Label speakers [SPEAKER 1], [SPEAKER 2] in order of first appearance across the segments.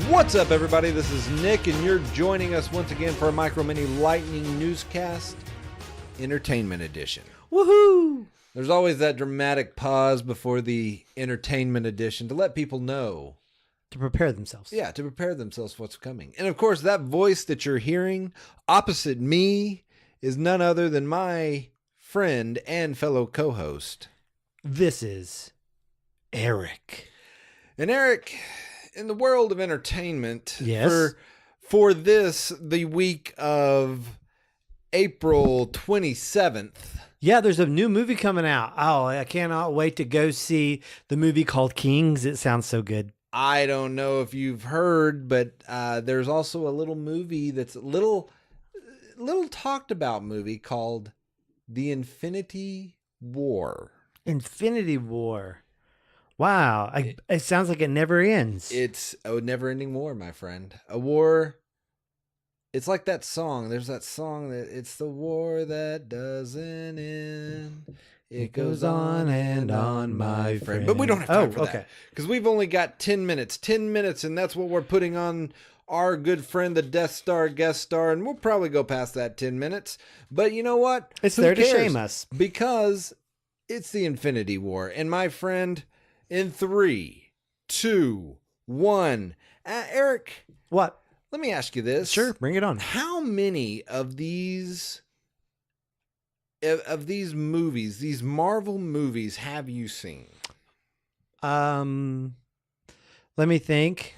[SPEAKER 1] What's up, everybody? This is Nick, and you're joining us once again for a Micro Mini Lightning Newscast Entertainment Edition.
[SPEAKER 2] Woohoo!
[SPEAKER 1] There's always that dramatic pause before the Entertainment Edition to let people know.
[SPEAKER 2] To prepare themselves.
[SPEAKER 1] Yeah, to prepare themselves for what's coming. And of course, that voice that you're hearing opposite me is none other than my friend and fellow co-host.
[SPEAKER 2] This is Eric.
[SPEAKER 1] And Eric, in the world of entertainment,
[SPEAKER 2] yes,
[SPEAKER 1] for this, the week of April 27th.
[SPEAKER 2] Yeah, there's a new movie coming out. Oh, I cannot wait to go see the movie called Kings. It sounds so good.
[SPEAKER 1] I don't know if you've heard, but there's also a little movie that's a little talked about movie called The Infinity War.
[SPEAKER 2] Infinity War. Wow. It sounds like it never ends.
[SPEAKER 1] It's a never-ending war, my friend. A war. It's like that song. There's that song that it's the war that doesn't end. It goes on and on, my friend. But we don't have time for that. Because we've only got 10 minutes. 10 minutes, and that's what we're putting on our good friend, the Death Star guest star, and we'll probably go past that 10 minutes. But you know what?
[SPEAKER 2] It's there to shame us.
[SPEAKER 1] Because it's the Infinity War. And my friend, in 3, 2, 1. Eric.
[SPEAKER 2] What?
[SPEAKER 1] Let me ask you this.
[SPEAKER 2] Sure, bring it on.
[SPEAKER 1] How many of these movies, these Marvel movies, have you seen?
[SPEAKER 2] Let me think.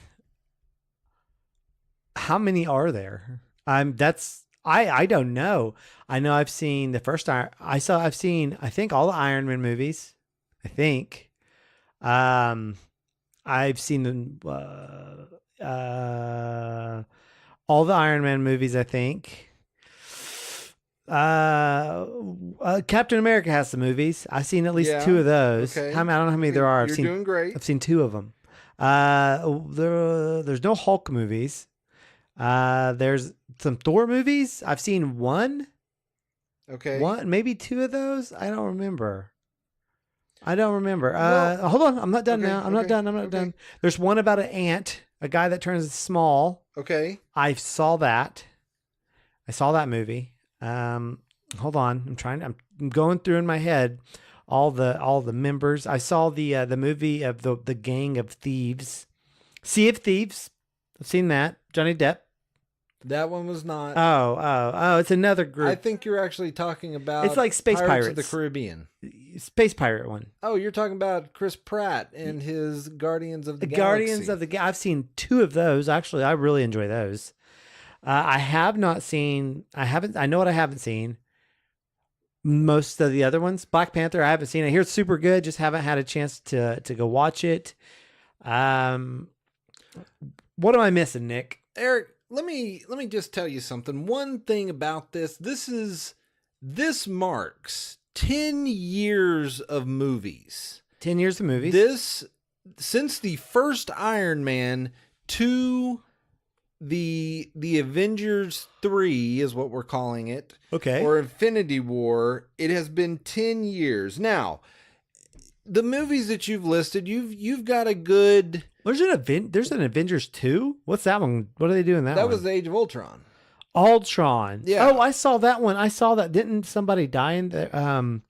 [SPEAKER 2] How many are there? I don't know. I know I've seen the first I've seen I think all the Iron Man movies. I think. I've seen all the Iron Man movies, I think. Captain America has some movies. I've seen at least 2 of those. Okay. I don't know how many there are.
[SPEAKER 1] You're doing great.
[SPEAKER 2] I've seen 2 of them. There's no Hulk movies. There's some Thor movies. I've seen 1.
[SPEAKER 1] Okay.
[SPEAKER 2] 1, maybe 2 of those. I don't remember. Hold on. I'm not done now. I'm not done. There's one about an ant, a guy that turns small.
[SPEAKER 1] Okay.
[SPEAKER 2] I saw that movie. Hold on. I'm going through in my head all the members. I saw the movie of the Gang of Thieves. Sea of Thieves. I've seen that. Johnny Depp.
[SPEAKER 1] That one was not.
[SPEAKER 2] Oh, it's another group.
[SPEAKER 1] I think you're actually talking about.
[SPEAKER 2] It's like Space Pirates
[SPEAKER 1] of the Caribbean.
[SPEAKER 2] Space Pirate one.
[SPEAKER 1] Oh, you're talking about Chris Pratt and his Guardians of the Galaxy.
[SPEAKER 2] Guardians of the I've seen 2 of those. Actually, I really enjoy those. I have not seen. I know what I haven't seen. Most of the other ones, Black Panther, I haven't seen. I hear it's super good. Just haven't had a chance to go watch it. What am I missing, Nick?
[SPEAKER 1] Eric, let me just tell you something. One thing about this marks 10 years of movies.
[SPEAKER 2] 10 years of movies.
[SPEAKER 1] Since the first Iron Man to the Avengers 3 is what we're calling it.
[SPEAKER 2] Okay.
[SPEAKER 1] Or Infinity War, it has been 10 years. Now, the movies that you've listed, you've got a good.
[SPEAKER 2] There's an Avengers 2? What's that one? What are they doing that one?
[SPEAKER 1] That was the Age of Ultron.
[SPEAKER 2] Ultron.
[SPEAKER 1] Yeah.
[SPEAKER 2] Oh, I saw that one. I saw that. Didn't somebody die in the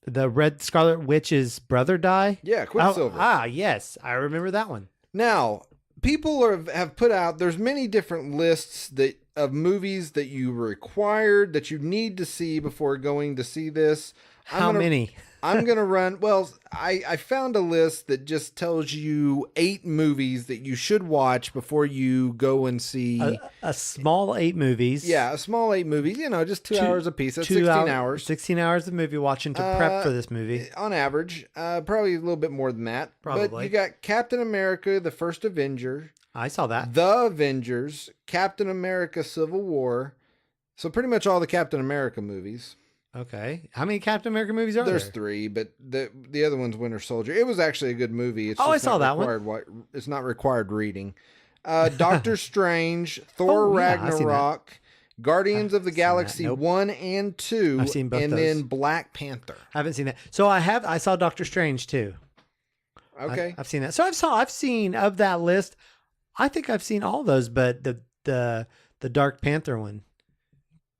[SPEAKER 2] Red Scarlet Witch's brother die?
[SPEAKER 1] Yeah, Quicksilver.
[SPEAKER 2] Yes. I remember that one.
[SPEAKER 1] Now, people have put out, there's many different lists of movies that you required, that you need to see before going to see this.
[SPEAKER 2] How many?
[SPEAKER 1] I'm going to run. Well, I found a list that just tells you 8 movies that you should watch before you go and see.
[SPEAKER 2] A small 8 movies.
[SPEAKER 1] Yeah, a small 8 movies. Just 2 hours a piece. That's 16 hours.
[SPEAKER 2] 16 hours of movie watching to prep for this movie.
[SPEAKER 1] On average. Probably a little bit more than that.
[SPEAKER 2] Probably.
[SPEAKER 1] But you got Captain America, the First Avenger.
[SPEAKER 2] I saw that.
[SPEAKER 1] The Avengers, Captain America, Civil War. So pretty much all the Captain America movies.
[SPEAKER 2] Okay. How many Captain America movies are there?
[SPEAKER 1] There's 3, but the other one's Winter Soldier. It was actually a good movie. It's
[SPEAKER 2] I saw that one.
[SPEAKER 1] It's not required reading. Doctor Strange, Thor Ragnarok, Guardians of the Galaxy 1 and 2.
[SPEAKER 2] I've seen both
[SPEAKER 1] and
[SPEAKER 2] those.
[SPEAKER 1] then Black Panther.
[SPEAKER 2] I haven't seen that. So I saw Doctor Strange too.
[SPEAKER 1] Okay.
[SPEAKER 2] I've seen that. So I've seen of that list. I think I've seen all those, but the Dark Panther one.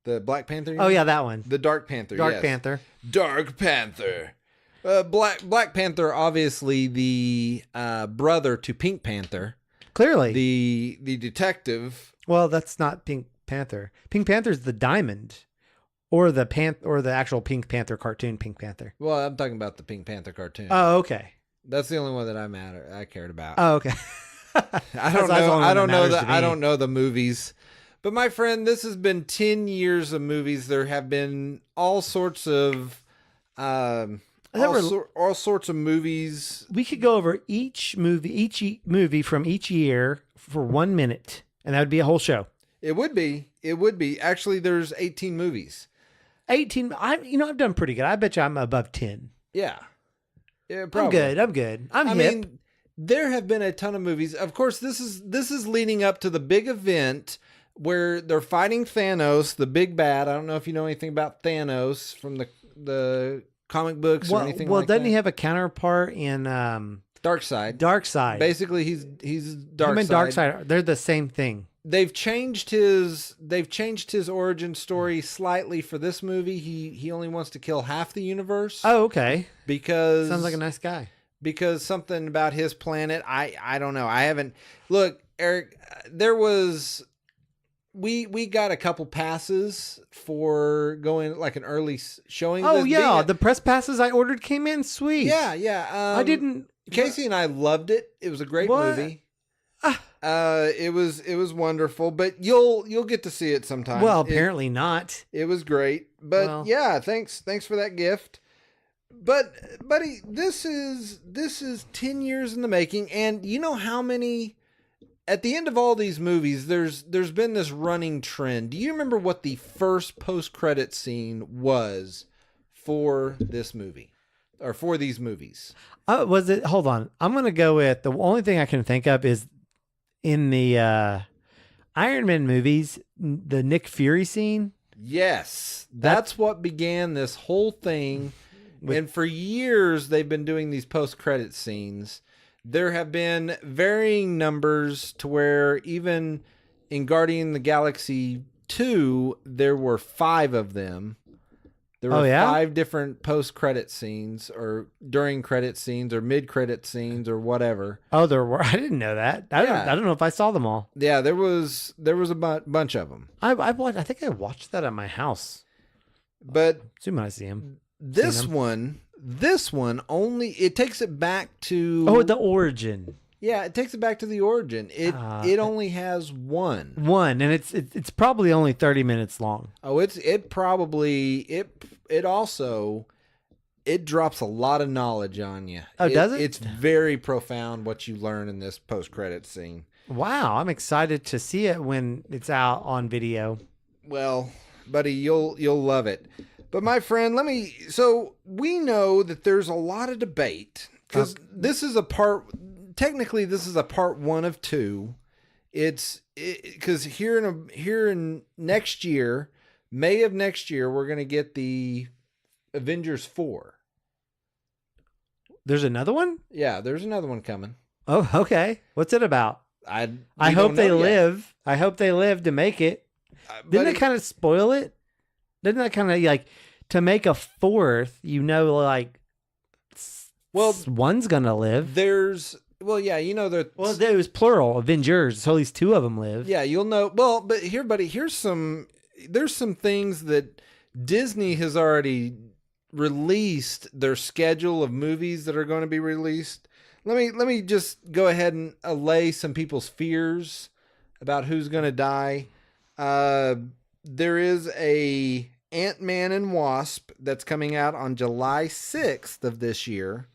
[SPEAKER 1] The Black Panther?
[SPEAKER 2] Oh yeah, that one.
[SPEAKER 1] The Dark Panther,
[SPEAKER 2] Dark
[SPEAKER 1] yes.
[SPEAKER 2] Panther.
[SPEAKER 1] Dark Panther. Black Panther, obviously the brother to Pink Panther.
[SPEAKER 2] Clearly.
[SPEAKER 1] The detective.
[SPEAKER 2] Well, that's not Pink Panther. Pink Panther's the diamond. Or the actual Pink Panther cartoon Pink Panther.
[SPEAKER 1] Well, I'm talking about the Pink Panther cartoon.
[SPEAKER 2] Oh, okay.
[SPEAKER 1] That's the only one that I cared about.
[SPEAKER 2] Oh, okay.
[SPEAKER 1] I don't know the movies. But my friend, this has been 10 years of movies. There have been all sorts of all sorts of movies.
[SPEAKER 2] We could go over each movie from each year for 1 minute, and that would be a whole show.
[SPEAKER 1] It would be. Actually, there's 18 movies.
[SPEAKER 2] 18. I've done pretty good. I bet you I'm above 10.
[SPEAKER 1] Yeah. Yeah, probably.
[SPEAKER 2] I'm good. I
[SPEAKER 1] hip. Mean, there have been a ton of movies. Of course, this is leading up to the big event where they're fighting Thanos, the big bad. I don't know if you know anything about Thanos from the comic books or anything like that.
[SPEAKER 2] Well, doesn't he have a counterpart in
[SPEAKER 1] Darkseid?
[SPEAKER 2] Darkseid.
[SPEAKER 1] Basically, he's Darkseid.
[SPEAKER 2] Him and Darkseid, they're the same thing.
[SPEAKER 1] They've changed his origin story slightly for this movie. He only wants to kill half the universe.
[SPEAKER 2] Oh, okay.
[SPEAKER 1] Because
[SPEAKER 2] sounds like a nice guy.
[SPEAKER 1] Because something about his planet, I don't know. I haven't look, Eric. There was we got a couple passes for going like an early showing.
[SPEAKER 2] Oh yeah, the press passes I ordered came in sweet.
[SPEAKER 1] Yeah.
[SPEAKER 2] I didn't.
[SPEAKER 1] Casey and I loved it. It was a great movie. It was wonderful, but you'll get to see it sometime.
[SPEAKER 2] Well, apparently not.
[SPEAKER 1] It was great, but yeah, thanks for that gift. But buddy, this is 10 years in the making, and you know how many at the end of all these movies there's been this running trend. Do you remember what the first post-credit scene was for this movie or for these movies?
[SPEAKER 2] Was it? Hold on. I'm going to go with the only thing I can think of is in the Iron Man movies, the Nick Fury scene.
[SPEAKER 1] Yes. That's what began this whole thing. And for years, they've been doing these post-credit scenes. There have been varying numbers to where even in Guardian of the Galaxy 2, there were 5 of them. There were 5 different post-credit scenes or during credit scenes or mid-credit scenes or whatever.
[SPEAKER 2] Oh, there were. I didn't know that. I don't know if I saw them all.
[SPEAKER 1] Yeah, there was a bunch of them.
[SPEAKER 2] I think I watched that at my house.
[SPEAKER 1] But
[SPEAKER 2] assume I see him.
[SPEAKER 1] This one only it takes it back to
[SPEAKER 2] the origin.
[SPEAKER 1] Yeah, it takes it back to the origin. It only has one,
[SPEAKER 2] and it's probably only 30 minutes long.
[SPEAKER 1] Oh, it drops a lot of knowledge on you.
[SPEAKER 2] Oh, does it?
[SPEAKER 1] It's very profound what you learn in this post-credit scene.
[SPEAKER 2] Wow, I'm excited to see it when it's out on video.
[SPEAKER 1] Well, buddy, you'll love it. But my friend, so we know that there's a lot of debate because this is a part 1 of 2. It's because here in next year, May of next year, we're going to get the Avengers 4.
[SPEAKER 2] There's another one?
[SPEAKER 1] Yeah, there's another one coming.
[SPEAKER 2] Oh, okay. What's it about?
[SPEAKER 1] I
[SPEAKER 2] hope they live. I hope they live to make it. Didn't it kind of spoil it? Didn't that kind of like to make a 4th, one's going to live.
[SPEAKER 1] It
[SPEAKER 2] was plural, Avengers, so at least 2 of them live.
[SPEAKER 1] Yeah, you'll know. Well, but here, buddy, there's some things that Disney has already released their schedule of movies that are going to be released. Let me just go ahead and allay some people's fears about who's going to die. There is a Ant-Man and Wasp that's coming out on July 6th of this year.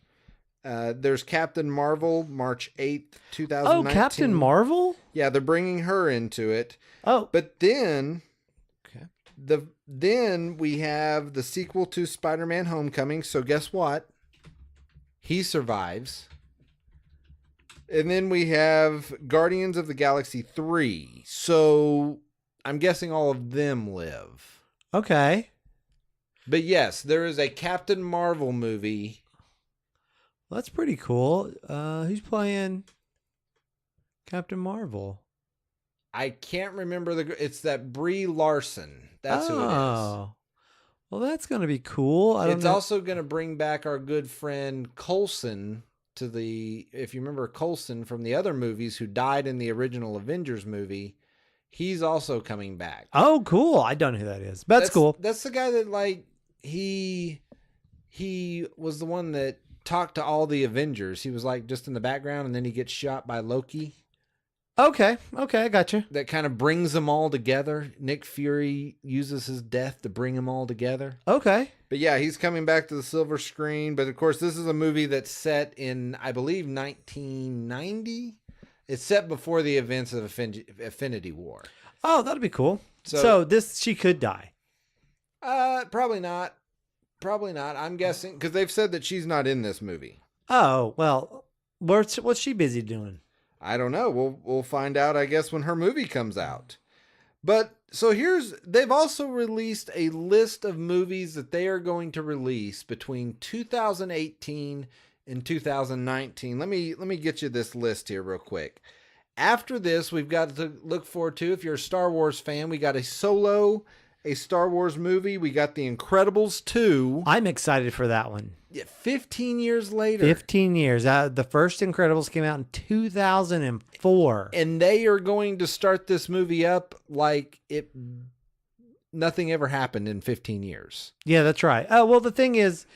[SPEAKER 1] There's Captain Marvel, March 8th, 2019.
[SPEAKER 2] Oh, Captain Marvel?
[SPEAKER 1] Yeah, they're bringing her into it.
[SPEAKER 2] Oh.
[SPEAKER 1] But then then we have the sequel to Spider-Man Homecoming. So guess what? He survives. And then we have Guardians of the Galaxy 3. So I'm guessing all of them live.
[SPEAKER 2] Okay.
[SPEAKER 1] But yes, there is a Captain Marvel movie
[SPEAKER 2] Well, that's pretty cool. Who's playing Captain Marvel?
[SPEAKER 1] I can't remember it's that Brie Larson. That's who it is.
[SPEAKER 2] Oh, well, that's gonna be cool. I don't
[SPEAKER 1] It's
[SPEAKER 2] know.
[SPEAKER 1] also going to bring back our good friend Coulson to if you remember Coulson from the other movies who died in the original Avengers movie, he's also coming back.
[SPEAKER 2] Oh, cool. I don't know who that is. That's cool.
[SPEAKER 1] That's the guy that like he was the one that talked to all the Avengers. He was like just in the background and then he gets shot by Loki.
[SPEAKER 2] Okay, I got you.
[SPEAKER 1] That kind of brings them all together. Nick Fury uses his death to bring them all together.
[SPEAKER 2] Okay.
[SPEAKER 1] But yeah, he's coming back to the silver screen. But of course, this is a movie that's set in, I believe, 1990. It's set before the events of Infinity War.
[SPEAKER 2] Oh, that'd be cool. So she could die.
[SPEAKER 1] Probably not. Probably not. I'm guessing because they've said that she's not in this movie.
[SPEAKER 2] Oh, well, what's she busy doing?
[SPEAKER 1] I don't know. We'll find out, I guess, when her movie comes out. But so they've also released a list of movies that they are going to release between 2018 and 2019. Let me get you this list here real quick. After this, we've got to look forward to, if you're a Star Wars fan, we got a Star Wars movie. We got The Incredibles 2.
[SPEAKER 2] I'm excited for that one.
[SPEAKER 1] Yeah, 15 years later.
[SPEAKER 2] 15 years. The first Incredibles came out in 2004.
[SPEAKER 1] And they are going to start this movie up like nothing ever happened in 15 years.
[SPEAKER 2] Yeah, that's right. Oh, well, the thing is,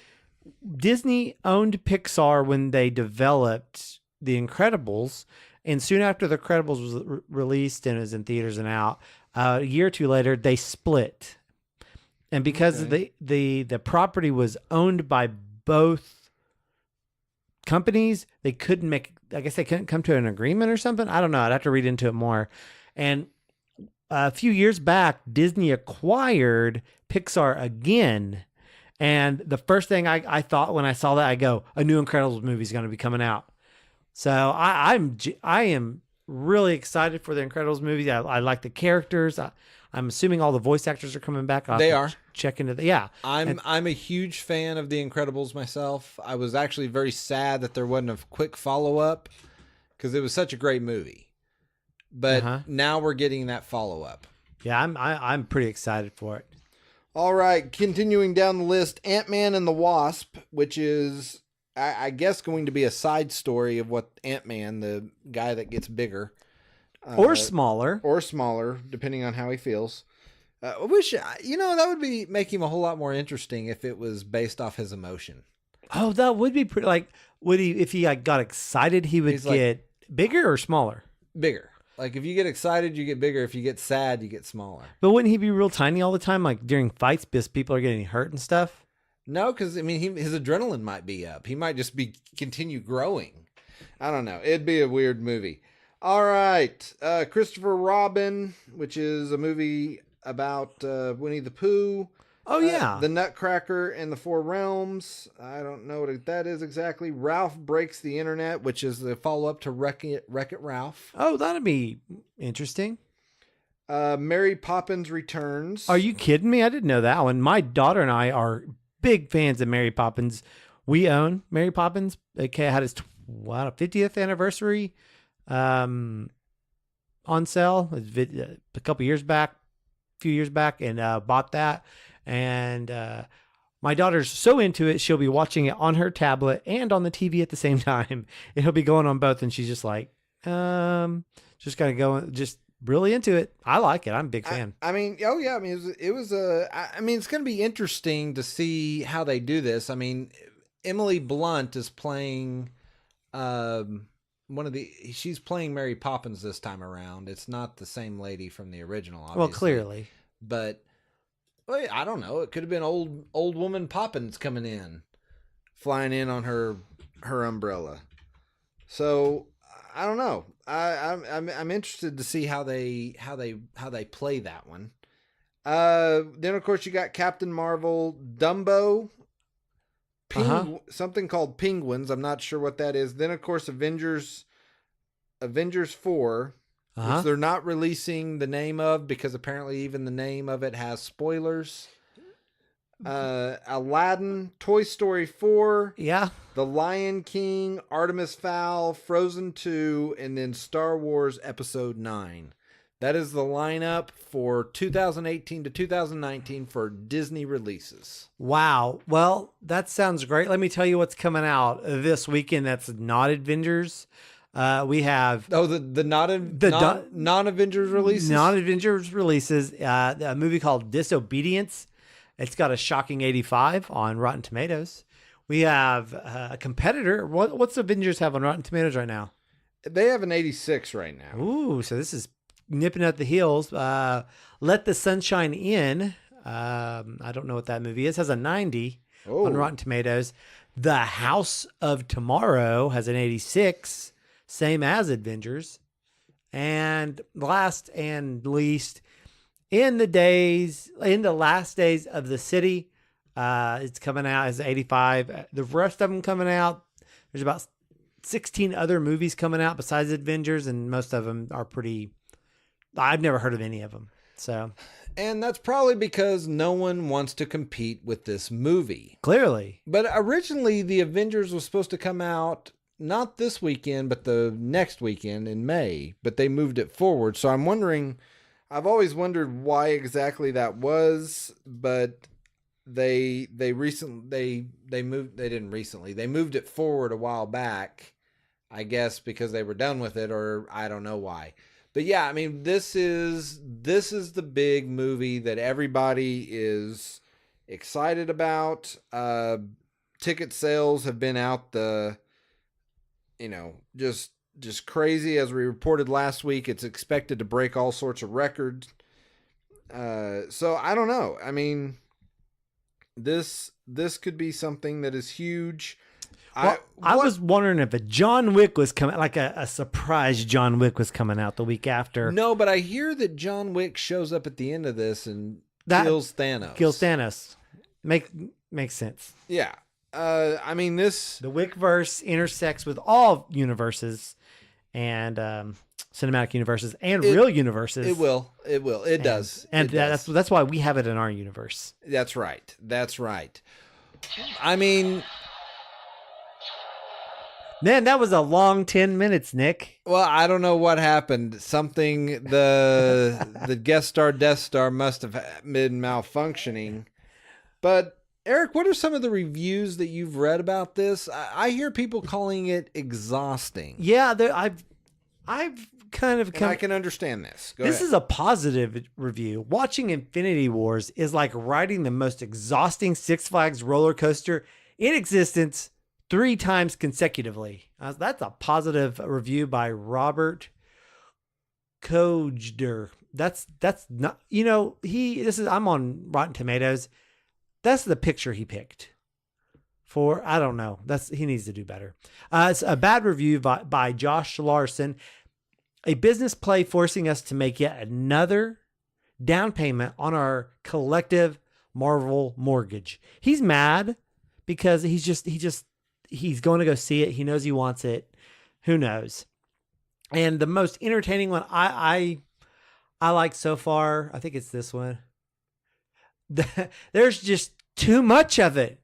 [SPEAKER 2] Disney owned Pixar when they developed The Incredibles. And soon after The Incredibles was released and was in theaters and out, a year or two later, they split. And because the property was owned by both companies, they couldn't come to an agreement or something. I don't know. I'd have to read into it more. And a few years back, Disney acquired Pixar again. And the first thing I thought when I saw that, I go, a new Incredibles movie is going to be coming out. So I am really excited for the Incredibles movie. I like the characters. I'm assuming all the voice actors are coming back.
[SPEAKER 1] They are.
[SPEAKER 2] Check into yeah.
[SPEAKER 1] I'm a huge fan of The Incredibles myself. I was actually very sad that there wasn't a quick follow-up because it was such a great movie. But now we're getting that follow-up.
[SPEAKER 2] Yeah, I'm pretty excited for it.
[SPEAKER 1] All right, continuing down the list, Ant-Man and the Wasp, which is, I guess, going to be a side story of what Ant-Man, the guy that gets bigger.
[SPEAKER 2] Or smaller,
[SPEAKER 1] depending on how he feels. I wish, that would make him a whole lot more interesting if it was based off his emotion.
[SPEAKER 2] Oh, that would be pretty. Like, would he, if he got excited, he would get bigger or smaller?
[SPEAKER 1] Bigger. Like, if you get excited, you get bigger. If you get sad, you get smaller.
[SPEAKER 2] But wouldn't he be real tiny all the time, like during fights, because people are getting hurt and stuff?
[SPEAKER 1] No, because his adrenaline might be up. He might just continue growing. I don't know. It'd be a weird movie. All right, Christopher Robin, which is a movie about Winnie the Pooh.
[SPEAKER 2] Oh, yeah.
[SPEAKER 1] The Nutcracker and the Four Realms. I don't know what that is exactly. Ralph Breaks the Internet, which is the follow-up to Wreck-It Ralph.
[SPEAKER 2] Oh, that'd be interesting.
[SPEAKER 1] Mary Poppins Returns.
[SPEAKER 2] Are you kidding me? I didn't know that one. My daughter and I are big fans of Mary Poppins. We own Mary Poppins. It had its 50th anniversary on sale a couple years back, and bought that. And my daughter's so into it, she'll be watching it on her tablet and on the TV at the same time. It'll be going on both, and she's just like, just kind of going, just really into it. I like it. I'm a big fan.
[SPEAKER 1] It's going to be interesting to see how they do this. Emily Blunt is playing she's playing Mary Poppins this time around. It's not the same lady from the original, obviously.
[SPEAKER 2] Well, clearly.
[SPEAKER 1] But I don't know. It could have been old woman Poppins coming in, flying in on her umbrella. So I don't know. I'm interested to see how they play that one. Then of course you got Captain Marvel, Dumbo, something called Penguins. I'm not sure what that is. Then of course Avengers 4. Which they're not releasing the name of because apparently even the name of it has spoilers. Aladdin, Toy Story 4,
[SPEAKER 2] Yeah.
[SPEAKER 1] The Lion King, Artemis Fowl, Frozen 2, and then Star Wars Episode 9. That is the lineup for 2018 to 2019 for Disney releases.
[SPEAKER 2] Wow. Well, that sounds great. Let me tell you what's coming out this weekend. That's not Avengers. We have
[SPEAKER 1] the non-Avengers releases.
[SPEAKER 2] Non-Avengers releases. A movie called Disobedience. It's got a shocking 85 on Rotten Tomatoes. We have a competitor. What's Avengers have on Rotten Tomatoes right now?
[SPEAKER 1] They have an 86 right now.
[SPEAKER 2] Ooh, so this is nipping at the heels. Let the Sunshine In. I don't know what that movie is. Has a 90 on Rotten Tomatoes. The House of Tomorrow has an 86, same as Avengers. And last and least, in the last days of the city, it's coming out as 85. The rest of them coming out. There's about 16 other movies coming out besides Avengers, and most of them are pretty. I've never heard of any of them. So,
[SPEAKER 1] and that's probably because no one wants to compete with this movie.
[SPEAKER 2] Clearly.
[SPEAKER 1] But originally, the Avengers was supposed to come out not this weekend, but the next weekend in May. But they moved it forward. So I'm wondering. I've always wondered why exactly that was, but they moved it forward a while back, I guess because they were done with it, or I don't know why. But yeah, I mean, this is the big movie that everybody is excited about. Ticket sales have been out just crazy. As we reported last week, it's expected to break all sorts of records. So I don't know. I mean, this could be something that is huge.
[SPEAKER 2] Well, I was wondering if a John Wick was coming, like a surprise John Wick was coming out the week after.
[SPEAKER 1] No, but I hear that John Wick shows up at the end of this and kills Thanos.
[SPEAKER 2] Kills Thanos. Makes sense.
[SPEAKER 1] Yeah. I mean, the
[SPEAKER 2] Wickverse intersects with all universes and cinematic universes and real universes.
[SPEAKER 1] It will. It does.
[SPEAKER 2] And that's why we have it in our universe.
[SPEAKER 1] That's right. I mean,
[SPEAKER 2] man, that was a long 10 minutes, Nick.
[SPEAKER 1] Well, I don't know what happened. Something, the guest star Death Star must have been malfunctioning. But Eric, what are some of the reviews that you've read about this? I hear people calling it exhausting.
[SPEAKER 2] Yeah, I've kind of
[SPEAKER 1] I can understand this.
[SPEAKER 2] This is a positive review. Watching Infinity Wars is like riding the most exhausting Six Flags roller coaster in existence 3 times consecutively. That's a positive review by Robert Kojder. That's not, I'm on Rotten Tomatoes. That's the picture he picked for, I don't know. He needs to do better. It's a bad review by Josh Larson. A business play forcing us to make yet another down payment on our collective Marvel mortgage. He's mad because he's going to go see it. He knows he wants it. Who knows? And the most entertaining one I like so far, I think it's this one. There's just too much of it.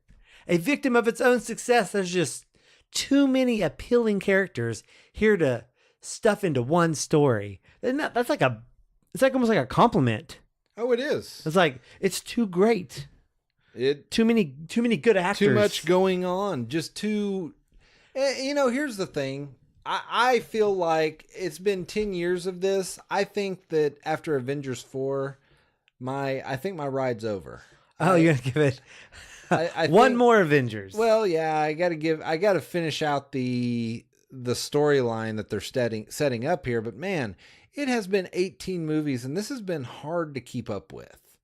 [SPEAKER 2] A victim of its own success. There's just too many appealing characters here to stuff into one story. It's like almost like a compliment.
[SPEAKER 1] Oh, it is.
[SPEAKER 2] It's like, it's too great. Too many good actors.
[SPEAKER 1] Too much going on. Just too. Here's the thing. I feel like it's been 10 years of this. I think that after Avengers 4, I think my ride's over.
[SPEAKER 2] Oh, you're gonna give it one more Avengers.
[SPEAKER 1] Well, yeah, I gotta finish out the storyline that they're setting up here. But man, it has been 18 movies, and this has been hard to keep up with.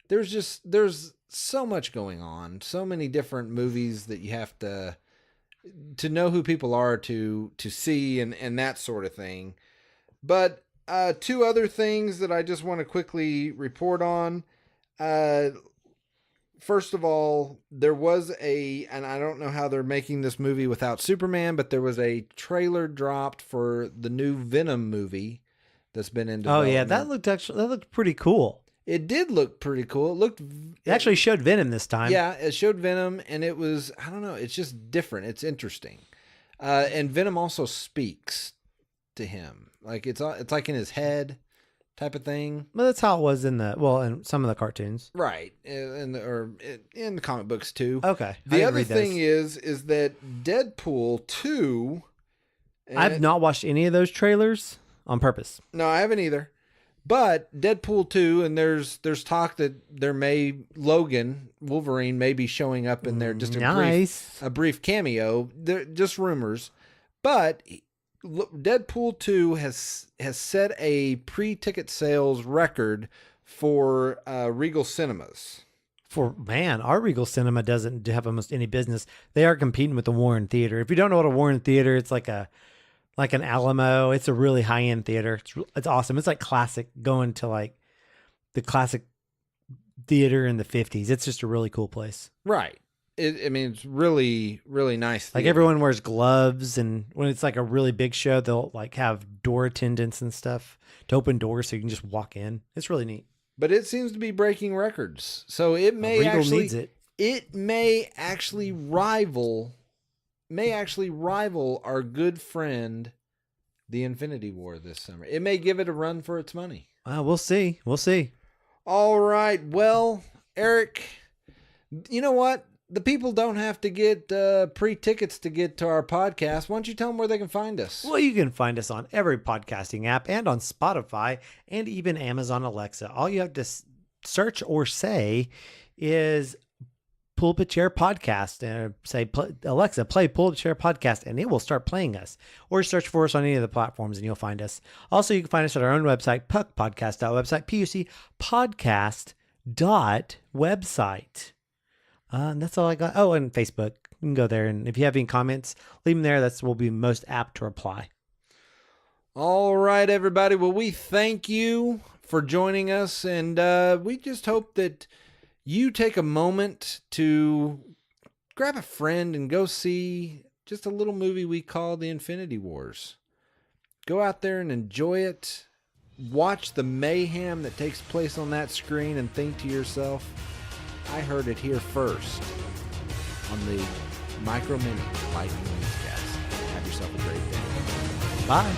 [SPEAKER 1] There's so much going on, so many different movies that you have to know who people are to see and that sort of thing. But 2 other things that I just want to quickly report on. First of all, there was and I don't know how they're making this movie without Superman, but there was a trailer dropped for the new Venom movie that's been in development.
[SPEAKER 2] Oh yeah, that looked pretty cool.
[SPEAKER 1] It did look pretty cool. It looked.
[SPEAKER 2] It actually showed Venom this time.
[SPEAKER 1] Yeah, it showed Venom, and it was. I don't know. It's just different. It's interesting, and Venom also speaks to him. Like it's like in his head, type of thing.
[SPEAKER 2] Well, that's how it was in some of the cartoons.
[SPEAKER 1] Right, in the comic books too.
[SPEAKER 2] Okay.
[SPEAKER 1] The other thing is that Deadpool 2.
[SPEAKER 2] I've not watched any of those trailers on purpose.
[SPEAKER 1] No, I haven't either. But Deadpool 2, and there's talk that Logan, Wolverine, may be showing up in there, just a brief cameo. They're just rumors. But Deadpool 2 has set a pre-ticket sales record for Regal Cinemas.
[SPEAKER 2] Our Regal Cinema doesn't have almost any business. They are competing with the Warren Theater. If you don't know what a Warren Theater, it's like an Alamo. It's a really high-end theater. It's awesome. It's like classic, going to like the classic theater in the 50s. It's just a really cool place.
[SPEAKER 1] Right. It's really, really nice theater.
[SPEAKER 2] Like everyone wears gloves, and when it's like a really big show, they'll like have door attendants and stuff to open doors so you can just walk in. It's really neat.
[SPEAKER 1] But it seems to be breaking records. So it may
[SPEAKER 2] Regal needs it.
[SPEAKER 1] It may actually rival our good friend, the Infinity War, this summer. It may give it a run for its money.
[SPEAKER 2] We'll see. We'll see.
[SPEAKER 1] All right. Well, Eric, you know what? The people don't have to get pre-tickets to get to our podcast. Why don't you tell them where they can find us?
[SPEAKER 2] Well, you can find us on every podcasting app and on Spotify and even Amazon Alexa. All you have to search or say is Pulpit Chair Podcast, and say, Alexa, play Pulpit Chair Podcast, and it will start playing us. Or search for us on any of the platforms and you'll find us. Also, you can find us at our own website, puckpodcast.website, pucpodcast.website. And that's all I got. Oh, and Facebook. You can go there, and if you have any comments, leave them there. We'll be most apt to reply.
[SPEAKER 1] All right, everybody. Well, we thank you for joining us, and we just hope that you take a moment to grab a friend and go see just a little movie we call The Infinity Wars. Go out there and enjoy it. Watch the mayhem that takes place on that screen and think to yourself, I heard it here first on the Micro Mini Lightning Newscasts. Have yourself a great day.
[SPEAKER 2] Bye.